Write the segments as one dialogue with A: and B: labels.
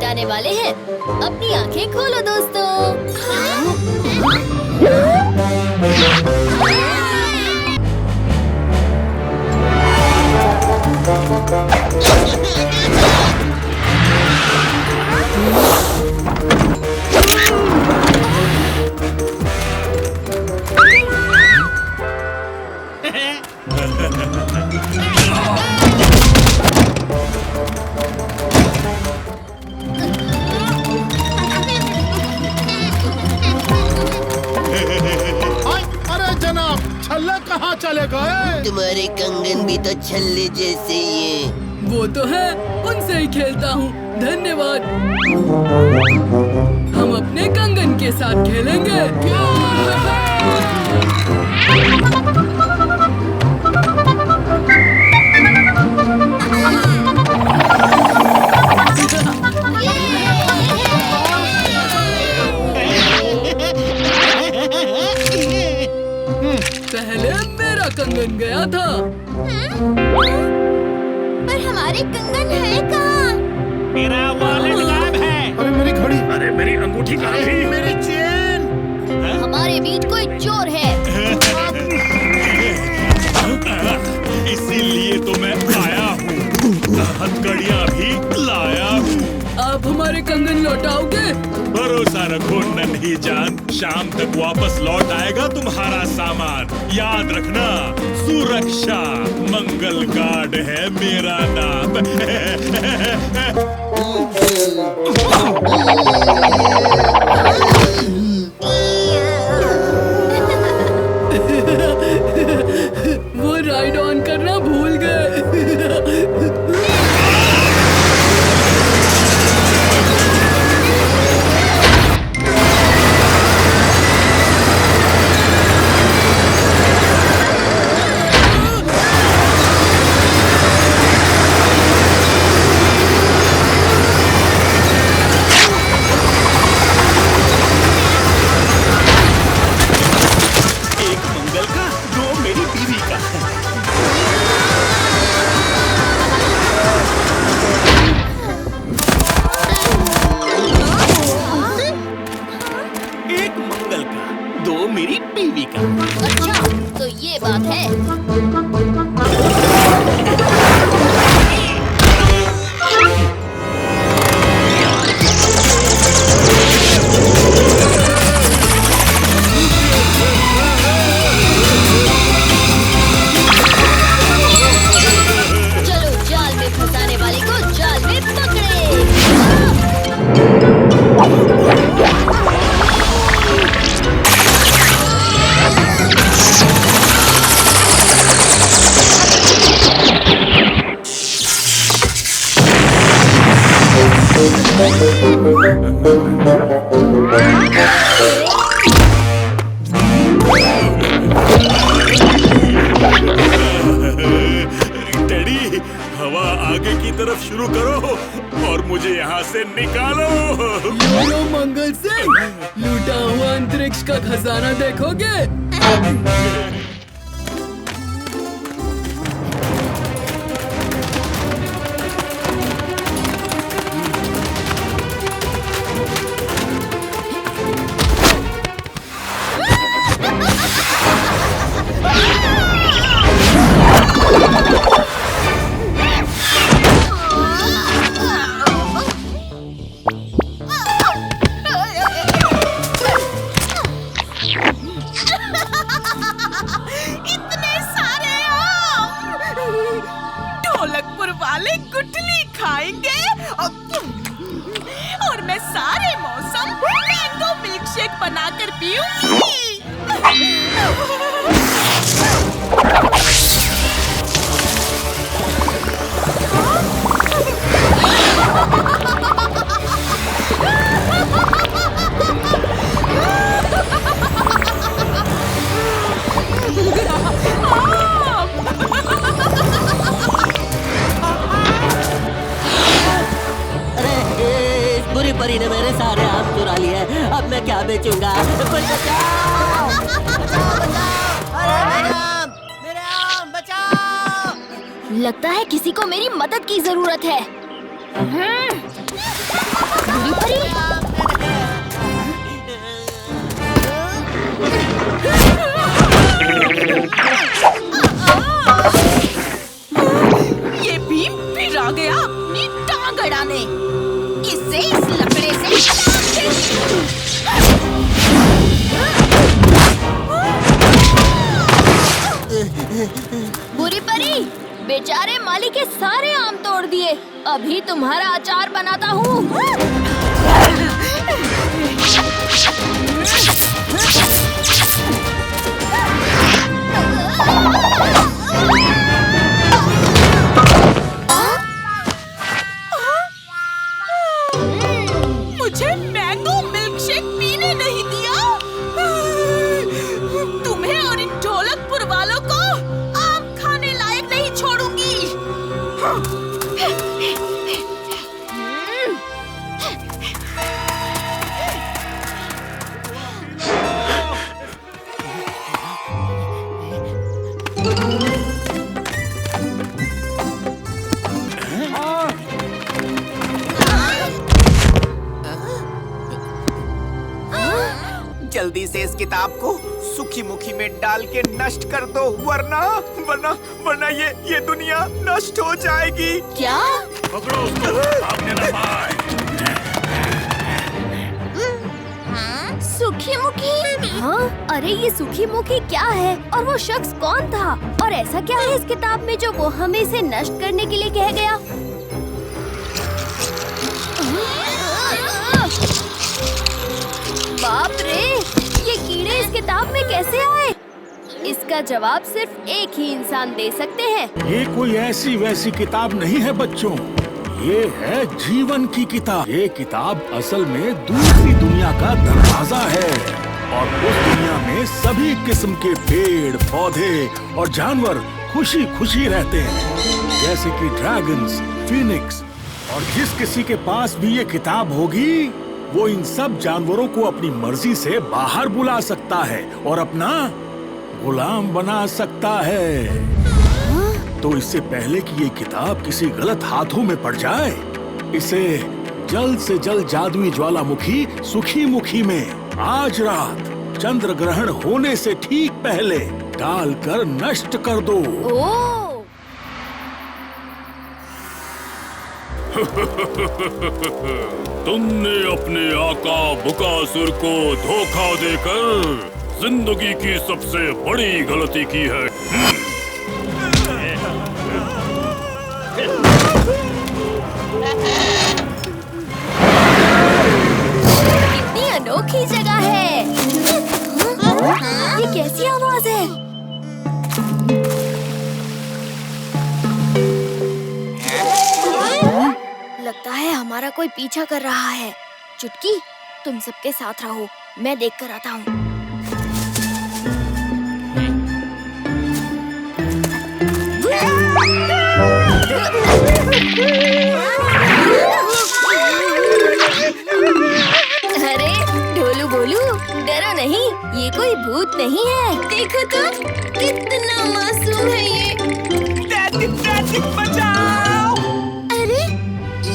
A: जाने वाले हैं। अपनी आंखें खोलो दोस्तों।
B: अरे जनाब, छल्ला कहाँ चले गए?
C: तुम्हारे कंगन भी तो छल्ले जैसे ही हैं।
D: वो तो है, उनसे ही खेलता हूँ। धन्यवाद। हम अपने कंगन के साथ खेलेंगे। पहले मेरा कंगन गया था।
A: पर हमारे कंगन है कहाँ?
E: मेरा वॉलेट गायब है।
B: अरे मेरी घड़ी,
E: अरे मेरी अंगूठी कहाँ थी?
B: मेरी चेन।
A: हमारे बीच कोई चोर है।
E: इसीलिए तो मैं आया हूँ। हथकड़ियाँ भी लाया हूँ।
D: आप हमारे कंगन लौटाओगे?
E: भरोसा रखो नन्ही जान, शाम तक वापस लौट आएगा तुम्हारा सामान। याद रखना, सुरक्षा मंगल गार्ड है मेरा नाम।
D: वो राइड ऑन करना भूल गए।
E: एक मंगल का, दो मेरी बीवी का। एक मंगल का, दो मेरी बीवी का।
A: अच्छा, तो ये बात है। चलो जाल में फंसाने वाले को जाल में
E: डैडी, हवा आगे की तरफ शुरू करो और मुझे यहाँ से निकालो।
D: योलो मंगल सिंह, लूटा हुआ अंतरिक्ष का खजाना देखोगे?
F: इतने सारे आम! ढोलकपुर वाले गुठली खाएंगे और मैं सारे मौसम मैंगो मिल्क शेक बनाकर पीऊंगी।
C: बुरी परी ने मेरे सारे आम चुरा लिए। अब मैं क्या बेचूंगा? कोई बचाओ! बचाओ, बचाओ! अरे मेरे आम बचाओ!
A: लगता है किसी को मेरी मदद की जरूरत है। भूरी परी।
F: ये भीम फिर आ गया अपनी टांग अड़ाने। इससे इस लकड़े से
A: भूरी परी, बेचारे माली के सारे आम तोड़ दिए। अभी तुम्हारा अचार बनाता हूँ।
F: मुझे मैंगो मिल्क शेक पीने नहीं दिया। तुम्हें और इन ढोलकपुर वालों को आम खाने लायक नहीं छोड़ूंगी।
G: जल्दी से इस किताब को सुखी मुखी में डाल के नष्ट कर दो, वरना ये दुनिया नष्ट हो जाएगी।
A: क्या?
E: पकड़ो उसको, भागने न पाए।
A: सुखी मुखी? हाँ, अरे ये सुखी मुखी क्या है और वो शख्स कौन था और ऐसा क्या है इस किताब में जो वो हमें इसे नष्ट करने के लिए कह गया? बाप रे, ये कीड़े इस किताब में कैसे आए? इसका जवाब सिर्फ एक ही इंसान दे सकते हैं।
B: ये कोई ऐसी वैसी किताब नहीं है बच्चों, ये है जीवन की किताब। ये किताब असल में दूसरी दुनिया का दरवाजा है और उस दुनिया में सभी किस्म के पेड़ पौधे और जानवर खुशी खुशी रहते हैं, जैसे कि ड्रैगन्स, फीनिक्स। और जिस किसी के पास भी ये किताब होगी वो इन सब जानवरों को अपनी मर्जी से बाहर बुला सकता है और अपना गुलाम बना सकता है। तो इससे पहले कि ये किताब किसी गलत हाथों में पड़ जाए, इसे जल्द से जल्द जादुई ज्वालामुखी सुखी मुखी में आज रात चंद्र ग्रहण होने से ठीक पहले डालकर नष्ट कर दो।
A: ओह!
E: तुमने अपने आका बुकासुर को धोखा देकर जिंदगी की सबसे बड़ी गलती की है।
A: कितनी अनोखी जगह है। ये कैसी आवाज है? लगता है हमारा कोई पीछा कर रहा है। चुटकी, तुम सबके साथ रहो, मैं देख कर आता हूँ। अरे ढोलू बोलू, डरो नहीं, ये कोई भूत नहीं है। देखो तो कितना मासूम है ये।
G: बचाओ!
A: अरे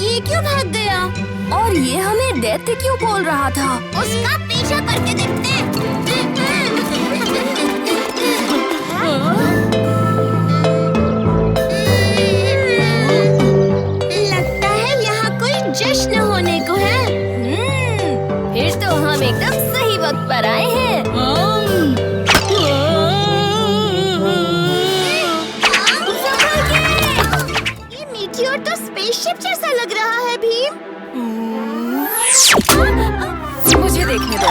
A: ये क्यों भाग गया? और ये हमें दैत्य क्यों बोल रहा था? उसका पीछा करके देखते हैं। लगता है यहाँ कोई जश्न होने को है। फिर तो हम एकदम सही वक्त पर आए हैं। ये मीटियोर तो स्पेसशिप जैसा लग रहा है भीम।
F: मुझे देखने दो।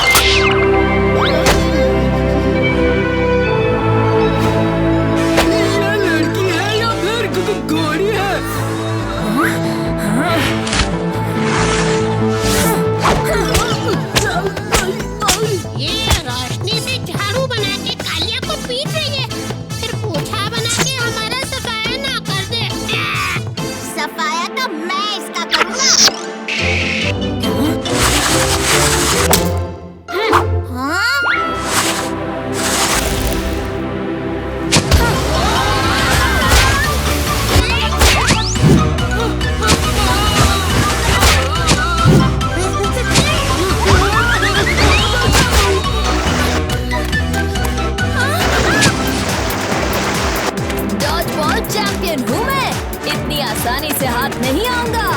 A: आसानी से हाथ नहीं आऊंगा।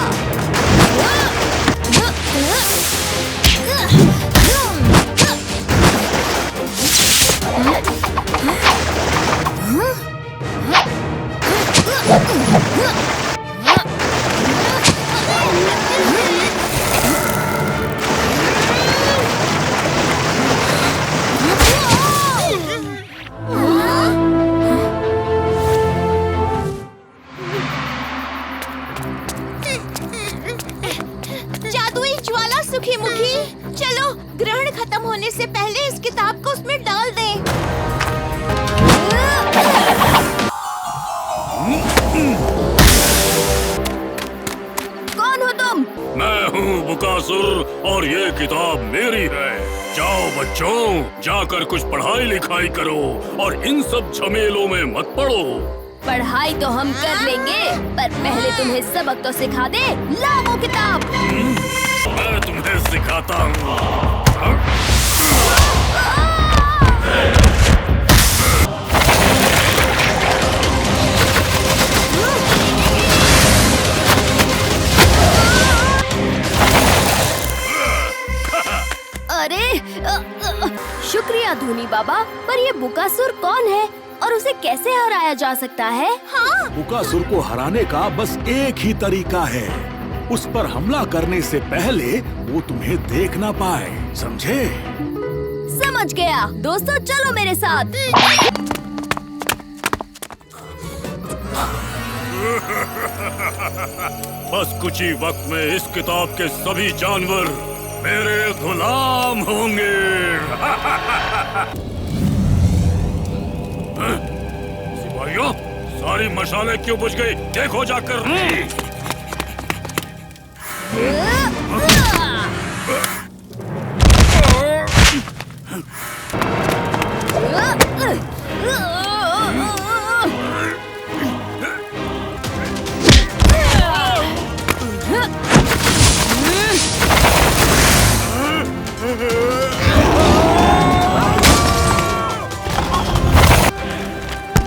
F: जादुई ज्वाला सुखी मुखी, चलो ग्रहण खत्म होने से पहले इस किताब को उसमें डाल दें।
A: कौन हो तुम?
H: मैं हूँ बुकासुर और ये किताब मेरी है। जाओ बच्चों, जाकर कुछ पढ़ाई लिखाई करो और इन सब झमेलों में मत पड़ो।
A: पढ़ाई तो हम कर लेंगे, पर पहले तुम्हें सबक तो सिखा दे। लाओ वो किताब।
H: मैं तुम्हें सिखाता हूँ।
A: अरे शुक्रिया धूनी बाबा, पर ये बुकासुर कौन है और उसे कैसे हराया जा सकता है?
F: हाँ,
B: बुकासुर को हराने का बस एक ही तरीका है। उस पर हमला करने से पहले वो तुम्हें देख ना पाए, समझे?
A: समझ गया। दोस्तों चलो मेरे साथ।
H: बस कुछ ही वक्त में इस किताब के सभी जानवर मेरे गुलाम होंगे। सिपाहियों, सारी मशालें क्यों बुझ गई? देखो जाकर।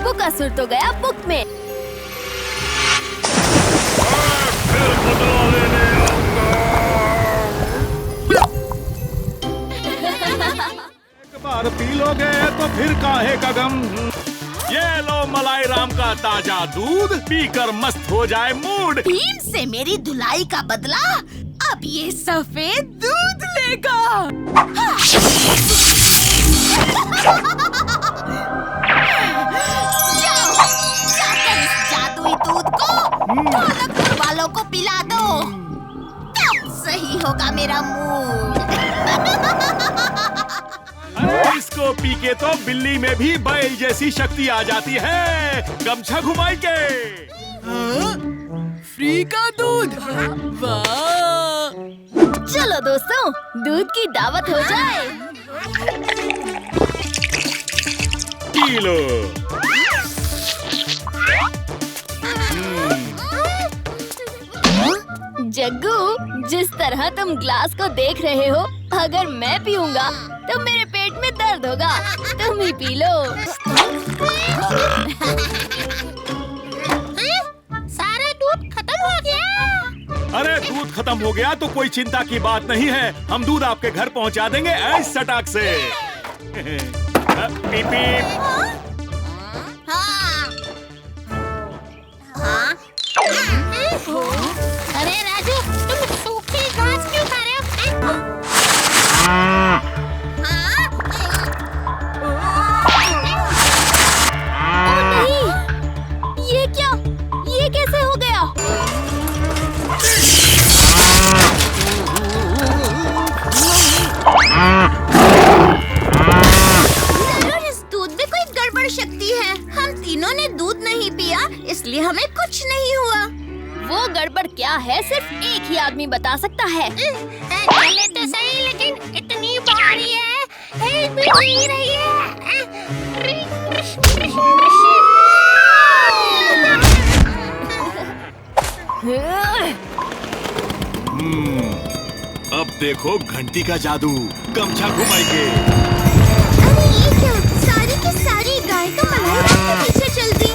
A: बुकासुर तो गया बुक में।
H: फिर बदला लेने
B: एक बार पी लोगे तो फिर काहे का गम। ये लो मलाई राम का ताजा दूध, पीकर मस्त हो जाए मूड।
F: भीम से मेरी धुलाई का बदला अब ये सफेद दूध लेगा। जाओ, जाकर इस जादुई दूध को ढोलकपुर वालों को पिला दो, तब सही होगा मेरा मूड।
B: अरे इसको पी के तो बिल्ली में भी बैल जैसी शक्ति आ जाती है। गमछा घुमाई के।
D: फ्री का दूध, वाह!
A: चलो दोस्तों, दूध की दावत हो जाए।
B: P low.
A: जग्गू, जिस तरह तुम ग्लास को देख रहे हो, अगर मैं पीऊंगा तो मेरे पेट में दर्द होगा। तुम ही पी लो।
F: सारा दूध खत्म हो गया।
B: अरे दूध खत्म हो गया तो कोई चिंता की बात नहीं है। हम दूध आपके घर पहुंचा देंगे ऐस सटाक से। पीप पीप।
F: हाँ। हाँ? अरे राजू, तुम सूखी घास क्यों खा रहे हो? हाँ?
A: ओ नहीं, ये क्या? ये कैसे हो गया?
F: जरूर इस दूध में कोई गड़बड़ शक्ति है। हम तीनों ने दूध नहीं पिया, इसलिए हमें कुछ नहीं हुआ।
A: वो गड़बड़ क्या है, सिर्फ एक ही आदमी बता सकता है।
F: चले तो सही, लेकिन इतनी भारी है, हिल भी नहीं रही है।
B: अब देखो घंटी का जादू। गमछा घुमाएंगे।
F: अरे ये क्या? सारी की सारी गाय तो मलाई राम के पीछे चल दी।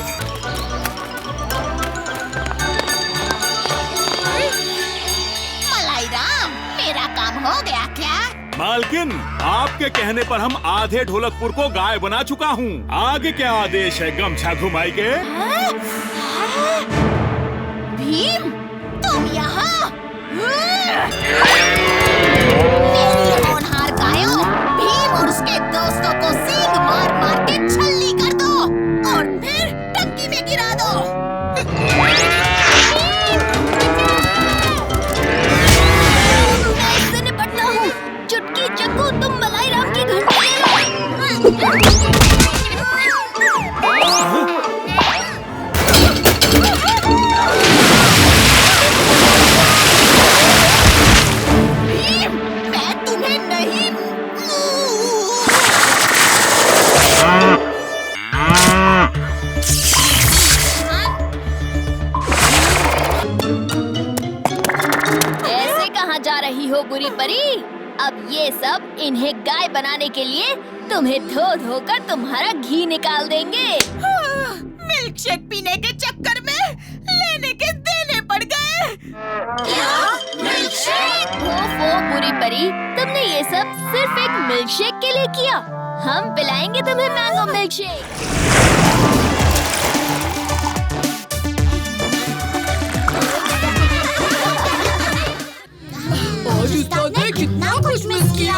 E: मालकिन, आपके कहने पर हम आधे ढोलकपुर को गाय बना चुका हूँ। आगे क्या आदेश है गमछा घुमाई के?
F: भीम, तुम यहाँ? मेरी होनहार गायों, भीम और उसके दोस्तों को सींग मार मार के छल्ली कर दो और फिर टंकी में गिरा दो।
A: मैं इससे निपटता हूँ। चुटकी, चक्कू, तुम मलाई राम की घंटी ले लो।
F: भीम, मैं तुम्हें नहीं।
A: ऐसे कहाँ जा रही हो बुरी परी? अब ये सब इन्हें गाय बनाने के लिए तुम्हें धो धो कर तुम्हारा घी निकाल देंगे।
F: मिल्क शेक पीने के चक्कर में लेने के देने पड़ गए। क्या? Milk shake?
A: ओफो बुरी परी, तुमने ये सब सिर्फ एक मिल्क शेक के लिए किया। हम पिलाएंगे तुम्हें मैंगो मिल्क शेक।
D: आज उस्ताद ने कितना कुछ मिस किया।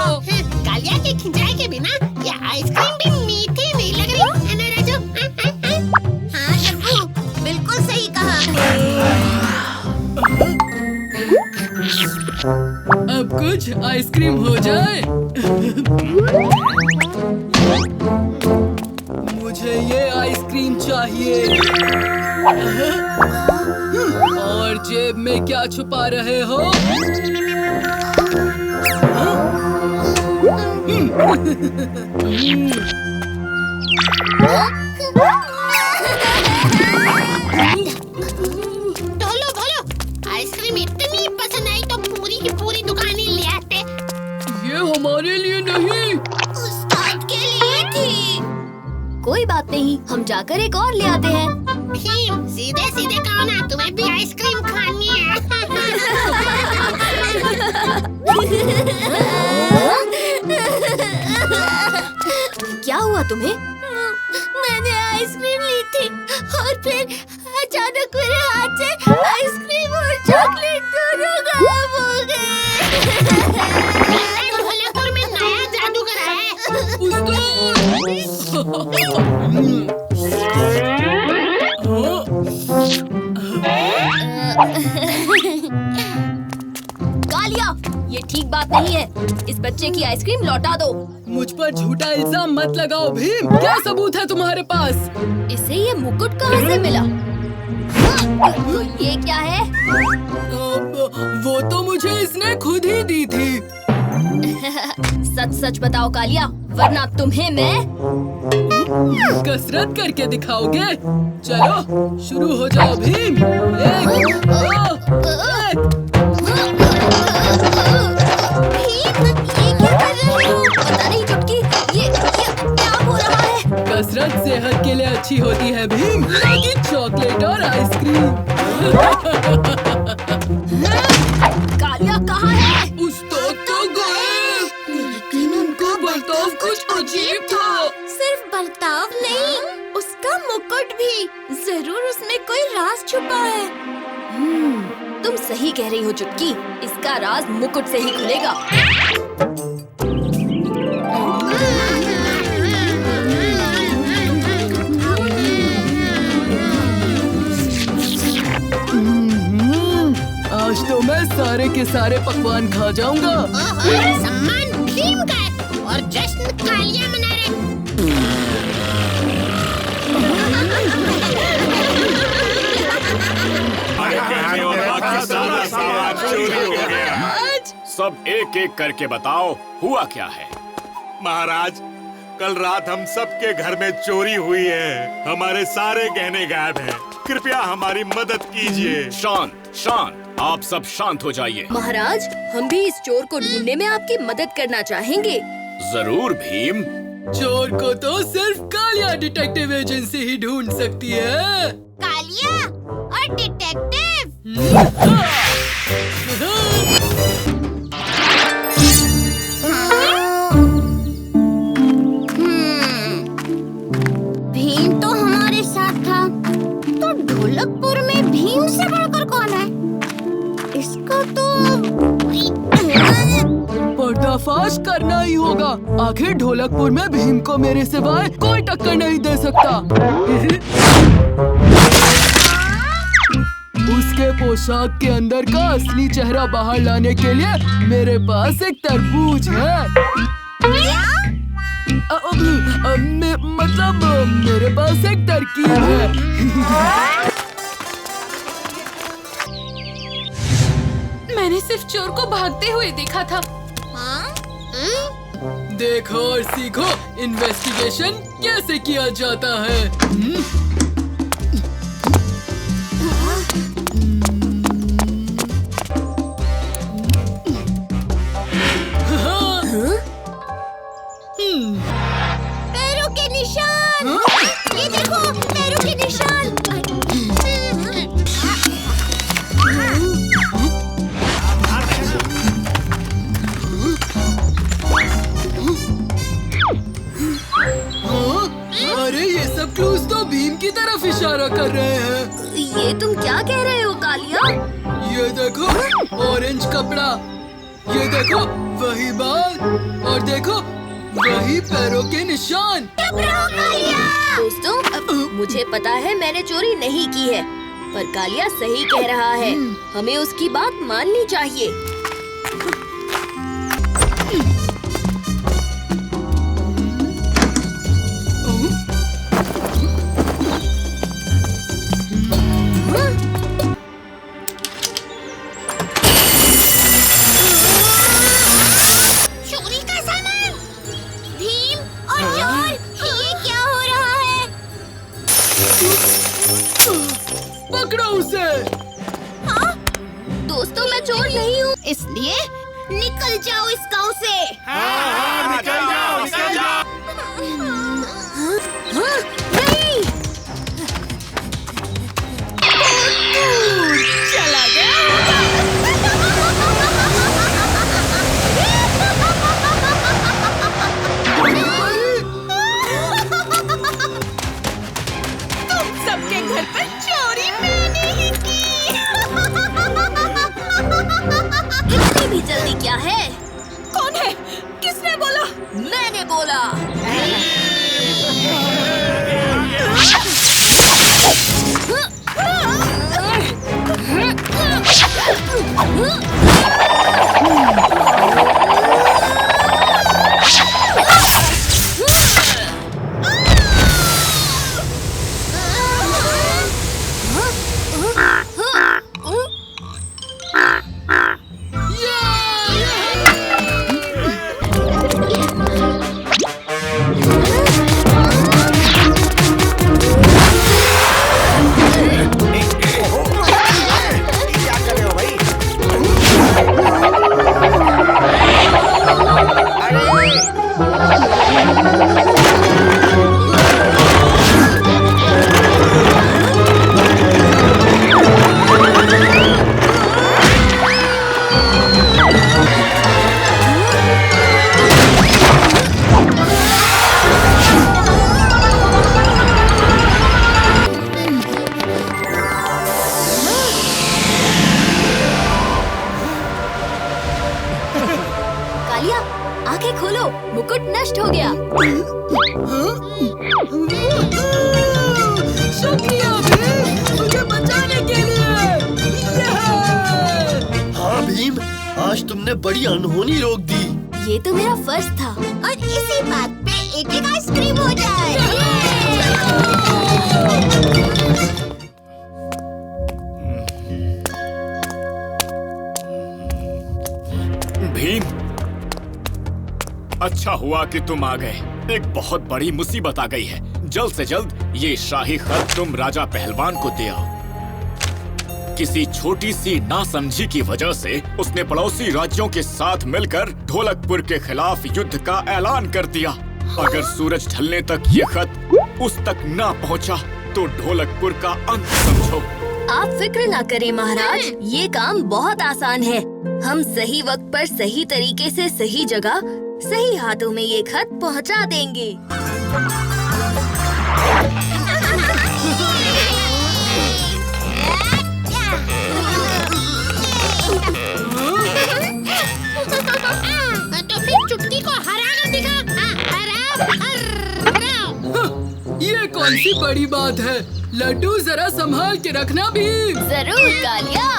F: कालिया के खिंचाई के बिना ये आइसक्रीम भी मीठी नहीं लग रही है ना राजू? हाँ शब्बू, बिल्कुल सही कहा।
D: अब कुछ आइसक्रीम हो जाए। मुझे ये आइसक्रीम चाहिए। और जेब में क्या छुपा रहे हो?
F: ढोलो ढोलो, आइसक्रीम इतनी पसंद आई तो पूरी की पूरी दुकान ही ले आते।
D: ये हमारे लिए नहीं।
F: उस्ताद के लिए थी।
A: कोई बात नहीं, हम जाकर एक और ले आते हैं।
F: भीम, सीधे सीधे कहो ना, तुम्हें भी आइसक्रीम खानी है।
A: क्या हुआ तुम्हें?
F: मैंने आइसक्रीम ली थी और फिर अचानक मेरे हाथ से आइसक्रीम और चॉकलेट दोनों गायब हो गए। ढोलकपुर में नया जादूगर है।
A: कालिया, ये ठीक बात नहीं है। इस बच्चे की आइसक्रीम लौटा दो।
D: मुझ पर झूठा इल्जाम मत लगाओ भीम। क्या सबूत है तुम्हारे पास?
A: इसे ये मुकुट कहाँ से मिला? तो ये क्या है?
D: वो तो मुझे इसने खुद ही दी थी।
A: सच सच बताओ कालिया, वरना तुम्हें मैं।
D: कसरत करके दिखाओगे? चलो शुरू हो जाओ भीम। 1, 2, 1।
A: ये क्या कर रहे हो? पता नहीं चुटकी, ये क्या हो रहा है?
D: कसरत सेहत के लिए अच्छी होती है भीम। लेकिन चॉकलेट और आइसक्रीम।
A: कालिया कहाँ है?
D: उस्ताद तो गए, लेकिन उनका बर्ताव कुछ अजीब था।
F: सिर्फ बर्ताव नहीं, उसका मुकुट भी। जरूर उसमें कोई राज छुपा है।
A: तुम सही कह रही हो चुटकी, इसका राज मुकुट से ही खुलेगा।
D: आज तो मैं सारे के सारे पकवान खा जाऊंगा।
F: सम्मान भीम का है और जश्न कालिया मना रहे।
E: और बाकी सारा सामान चोरी हो गया।
H: सब एक एक करके बताओ, हुआ क्या है?
E: महाराज, कल रात हम सबके घर में चोरी हुई है। हमारे सारे गहने गायब हैं। कृपया हमारी मदद कीजिए।
H: शांत शांत, आप सब शांत हो जाइए।
A: महाराज, हम भी इस चोर को ढूंढने में आपकी मदद करना चाहेंगे।
H: जरूर भीम।
D: चोर को तो सिर्फ कालिया डिटेक्टिव एजेंसी ही ढूंढ सकती है।
F: कालिया और डिटेक्टिव।
D: हाँ।
F: ढोलकपुर में भीम से बढ़कर कौन है? इसका तो
D: पर्दाफाश करना ही होगा। आखिर ढोलकपुर में भीम को मेरे सिवाय कोई टक्कर नहीं दे सकता। उसके पोशाक के अंदर का असली चेहरा बाहर लाने के लिए मेरे पास एक तरबूज है। मतलब मेरे पास एक तरकीब है।
I: मैंने सिर्फ चोर को भागते हुए देखा था।
D: देखो और सीखो इन्वेस्टिगेशन कैसे किया जाता है।
F: पैरों के निशान। ये देखो पैरों के निशान।
D: अरे ये सब क्लूज तो भीम की तरफ इशारा कर रहे हैं।
A: ये तुम क्या कह रहे हो कालिया?
D: ये देखो ऑरेंज कपड़ा, ये देखो वही बाल, और देखो वही पैरों के निशान।
A: दोस्तों, मुझे पता है मैंने चोरी नहीं की है, पर कालिया सही कह रहा है। हमें उसकी बात माननी चाहिए।
F: चोरी का सामान। भीम और चोर, ये क्या हो रहा है?
D: पकड़ो उसे।
F: हाँ?
A: दोस्तों, मैं चोर नहीं हूँ।
F: इसलिए निकल जाओ इस गांव से।
G: निकल जाओ, निकल जाओ।
A: हाँ, नहीं।
F: चला गया। तुम सबके घर पर चोरी मैंने ही की।
A: इतनी भी जल्दी क्या है?
F: कौन है? किसने बोला?
A: मैंने बोला।
G: क्या कर रहे हो भाई?
A: कालिया, आंखें खोलो, मुकुट नष्ट हो गया।
D: शुक्रिया भीम, मुझे बचाने के लिए।
J: हाँ भीम, आज तुमने बड़ी अनहोनी रोक दी।
A: ये तो मेरा फर्ज था।
F: और इसी बात पे एक आइसक्रीम हो जाए।
K: भीम, अच्छा हुआ कि तुम आ गए। एक बहुत बड़ी मुसीबत आ गई है। जल्द से जल्द ये शाही खत तुम राजा पहलवान को दे आओ। किसी छोटी सी नासमझी की वजह से उसने पड़ोसी राज्यों के साथ मिलकर ढोलकपुर के खिलाफ युद्ध का ऐलान कर दिया। अगर सूरज ढलने तक ये खत उस तक ना पहुंचा तो ढोलकपुर का अंत समझो।
A: आप फिक्र ना करें महाराज, ये काम बहुत आसान है। हम सही वक्त पर सही तरीके से सही जगह सही हाथों में ये खत पहुंचा देंगे।
D: बड़ी बात है। लड्डू जरा संभाल के रखना भी।
A: जरूर कालिया।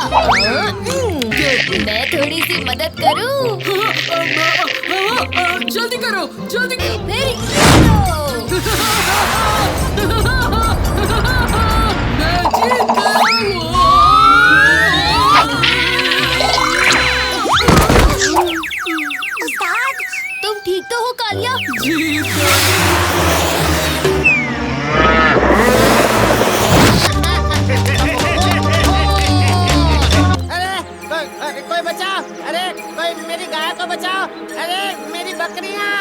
A: मैं थोड़ी सी मदद करूं?
D: जल्दी करो, जल्दी करो।
A: मैं
D: जीत गया।
A: उस्ताद, तुम ठीक तो हो कालिया?
C: कोई बचाओ! अरे कोई मेरी गाय को बचाओ! अरे मेरी बकरियां!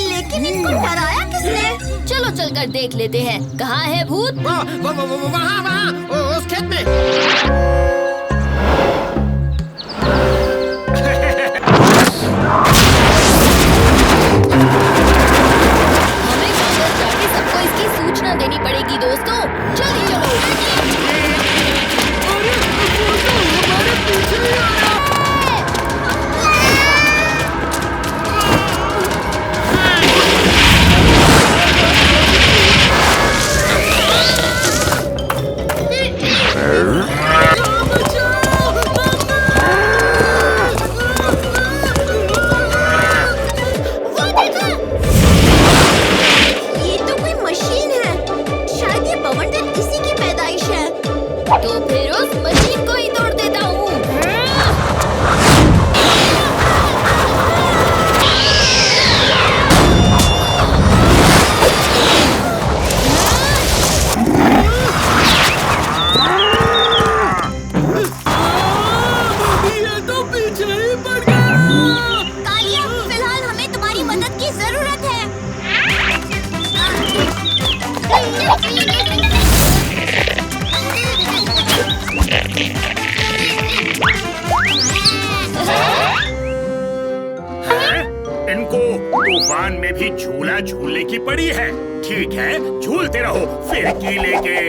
F: लेकिन इनको डराया किसने?
A: चलो चलकर देख लेते हैं। कहाँ है भूत?
C: वहाँ उस खेत में।
A: सबको इसकी सूचना देनी पड़ेगी दोस्तों। जल्दी चलो। तो फिर उस मशीन को ही तोड़ देता हूँ।
D: ये तो पीछे ही पड़ गया।
F: कालिया, फिलहाल हमें तुम्हारी मदद की जरूरत है।
B: इनको तूफान में भी झूला झूलने की पड़ी है। ठीक है, झूलते रहो फिरकी लेके।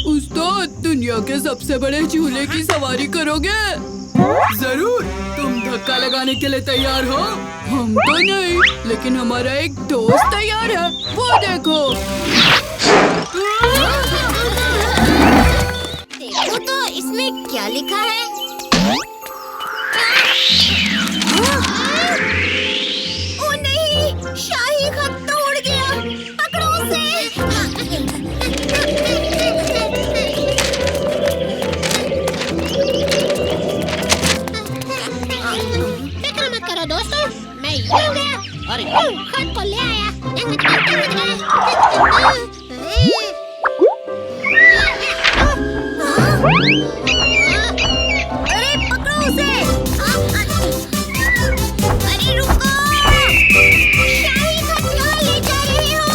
D: उस्ताद, दुनिया के सबसे बड़े झूले की सवारी करोगे? जरूर। तुम धक्का लगाने के लिए तैयार हो? हम तो नहीं, लेकिन हमारा एक दोस्त तैयार है। वो देखो।
F: देखो तो इसमें क्या लिखा है? ओ नहीं, शाही खत तो उड़ गया। पकड़ो उसे। फिक्र मत करो दोस्तों, मैं यूं गया और यूं खत को ले आया। अरे पकड़ो उसे। अरे रुको, शाही खत कहाँ ले जा रहे हो?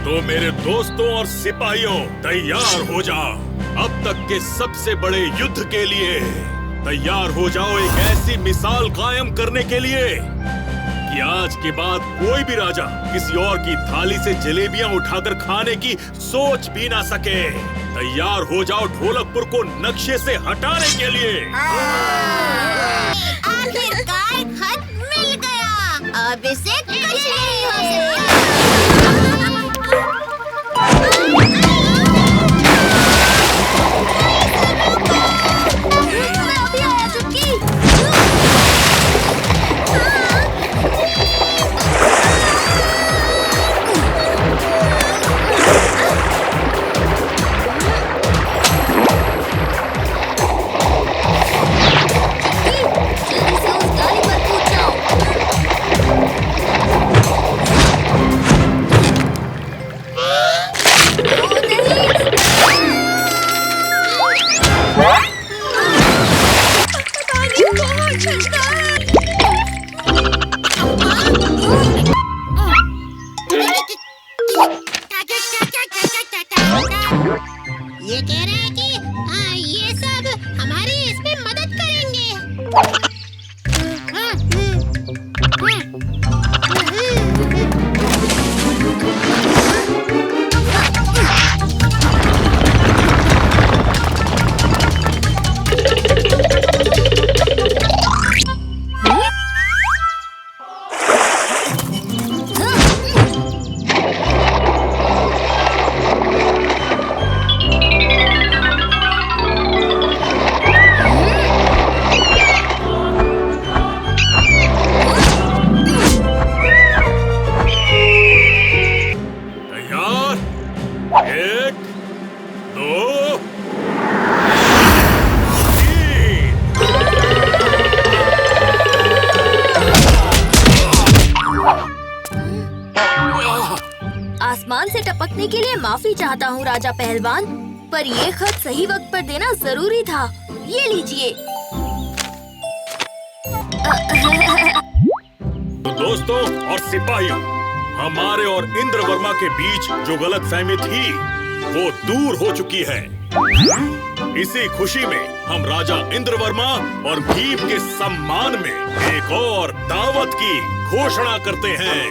E: तो मेरे दोस्तों और सिपाहियों, तैयार हो जाओ। अब तक के सबसे बड़े युद्ध के लिए तैयार हो जाओ। एक ऐसी मिसाल कायम करने के लिए कि आज के बाद कोई भी राजा किसी और की थाली से जलेबियां उठाकर खाने की सोच भी ना सके। तैयार हो जाओ ढोलकपुर को नक्शे से हटाने के लिए।
F: आखिरकार खत मिल गया। अब इसे कुछ नहीं हो सकता। मैं अभी आया चुटकी। जल्दी से उस गाड़ी पर कूद जाओ। ये कह रहे हैं कि ये सब हमारी इसमें मदद करेंगे।
E: तैयार? 1, 2, 3।
A: आसमान से टपकने के लिए माफी चाहता हूँ राजा पहलवान, पर ये खत सही वक्त पर देना जरूरी था। ये लीजिए।
E: तो दोस्तों और सिपाहियों, हमारे और इंद्र वर्मा के बीच जो गलतफहमी थी वो दूर हो चुकी है। इसी खुशी में हम राजा इंद्र वर्मा और भीम के सम्मान में एक और दावत की घोषणा करते हैं।